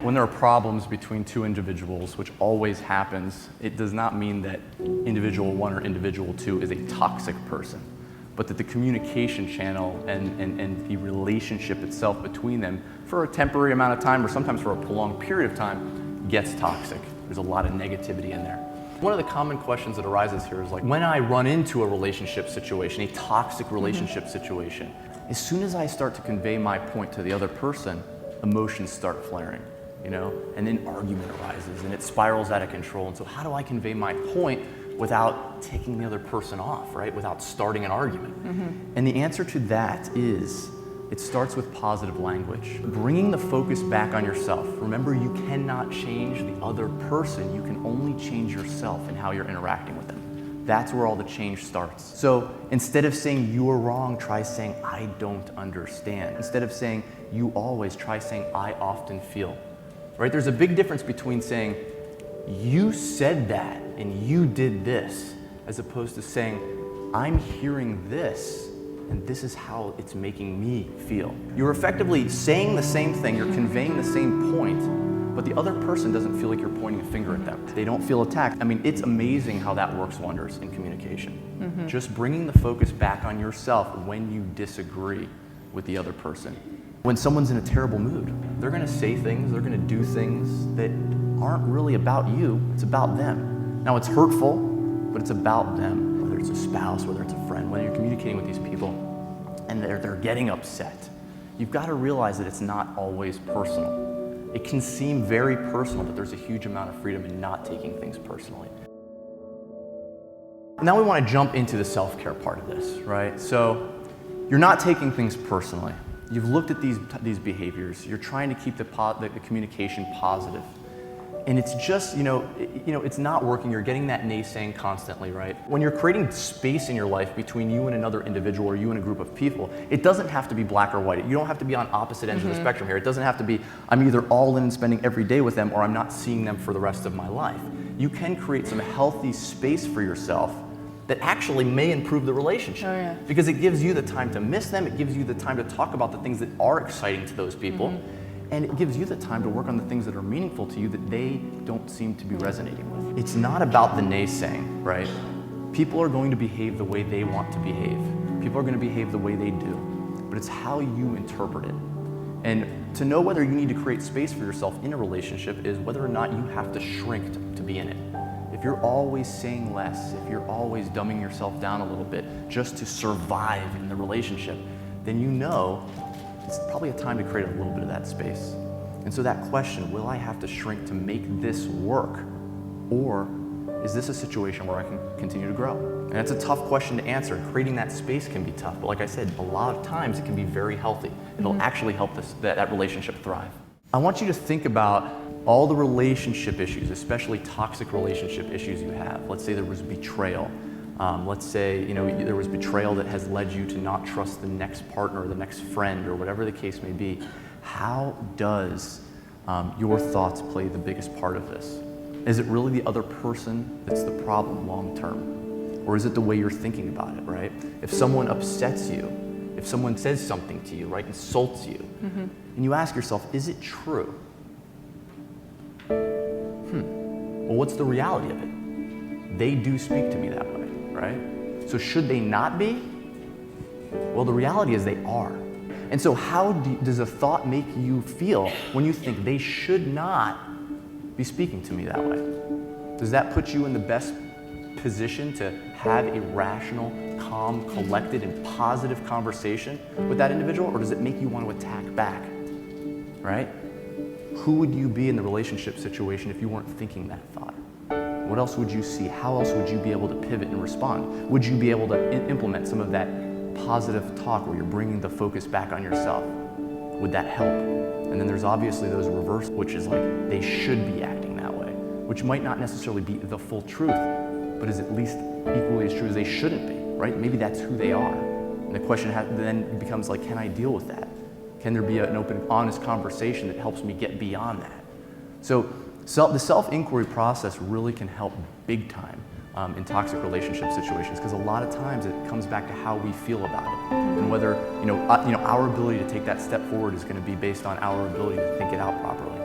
When there are problems between two individuals, which always happens, it does not mean that individual one or individual two is a toxic person, but that the communication channel and the relationship itself between them for a temporary amount of time or sometimes for a prolonged period of time gets toxic. There's a lot of negativity in there. One of the common questions that arises here is like, when I run into a relationship situation, a toxic relationship situation, as soon as I start to convey my point to the other person, emotions start flaring, you know, and then argument arises and it spirals out of control. And so how do I convey my point without taking the other person off, right? Without starting an argument. And the answer to that is, it starts with positive language. Bringing the focus back on yourself. Remember, you cannot change the other person. You can only change yourself and how you're interacting with them. That's where all the change starts. So instead of saying you are wrong, try saying I don't understand. Instead of saying you always, try saying I often feel. Right? There's a big difference between saying you said that and you did this, as opposed to saying I'm hearing this and this is how it's making me feel. You're effectively saying the same thing, you're conveying the same point, but the other person doesn't feel like you're pointing a finger at them. They don't feel attacked. I mean, it's amazing how that works wonders in communication. Just bringing the focus back on yourself when you disagree with the other person. When someone's in a terrible mood, they're gonna say things, they're gonna do things that aren't really about you, it's about them. Now it's hurtful, but it's about them. Whether it's a spouse, whether it's a friend, whether you're communicating with these people and they're getting upset, you've got to realize that it's not always personal. It can seem very personal, but there's a huge amount of freedom in not taking things personally. Now we want to jump into the self-care part of this, right? So you're not taking things personally. You've looked at these behaviors. You're trying to keep the communication positive. And it's just, it's not working. You're getting that naysaying constantly, right? When you're creating space in your life between you and another individual or you and a group of people, it doesn't have to be black or white. You don't have to be on opposite ends of the spectrum here. It doesn't have to be, I'm either all in and spending every day with them or I'm not seeing them for the rest of my life. You can create some healthy space for yourself that actually may improve the relationship. Because it gives you the time to miss them, it gives you the time to talk about the things that are exciting to those people, and it gives you the time to work on the things that are meaningful to you that they don't seem to be resonating with. It's not about the naysaying, right? People are going to behave the way they want to behave. People are going to behave the way they do, but it's how you interpret it. And to know whether you need to create space for yourself in a relationship is whether or not you have to shrink to be in it. If you're always saying less, if you're always dumbing yourself down a little bit just to survive in the relationship, then you know it's probably a time to create a little bit of that space. And so that question, will I have to shrink to make this work? Or is this a situation where I can continue to grow? And it's a tough question to answer. Creating that space can be tough, but like I said, a lot of times it can be very healthy. It'll actually help that relationship thrive. I want you to think about all the relationship issues, especially toxic relationship issues you have. Let's say there was betrayal. Let's say there was betrayal that has led you to not trust the next partner or the next friend or whatever the case may be. How does your thoughts play the biggest part of this? Is it really the other person that's the problem long term? Or is it the way you're thinking about it, right? If someone upsets you, if someone says something to you, right, insults you, and you ask yourself, is it true? Well, what's the reality of it? They do speak to me that way, right? So should they not be? Well, the reality is they are. And so how does a thought make you feel when you think they should not be speaking to me that way? Does that put you in the best position to have a rational, calm, collected, and positive conversation with that individual, or does it make you want to attack back, right? Who would you be in the relationship situation if you weren't thinking that thought? What else would you see? How else would you be able to pivot and respond? Would you be able to implement some of that positive talk where you're bringing the focus back on yourself? Would that help? And then there's obviously those reverse, which is like they should be acting that way, which might not necessarily be the full truth, but is at least equally as true as they shouldn't be, right? Maybe that's who they are. And the question then becomes like, can I deal with that? Can there be an open, honest conversation that helps me get beyond that? So the self-inquiry process really can help big time in toxic relationship situations, because a lot of times it comes back to how we feel about it, and whether our ability to take that step forward is going to be based on our ability to think it out properly.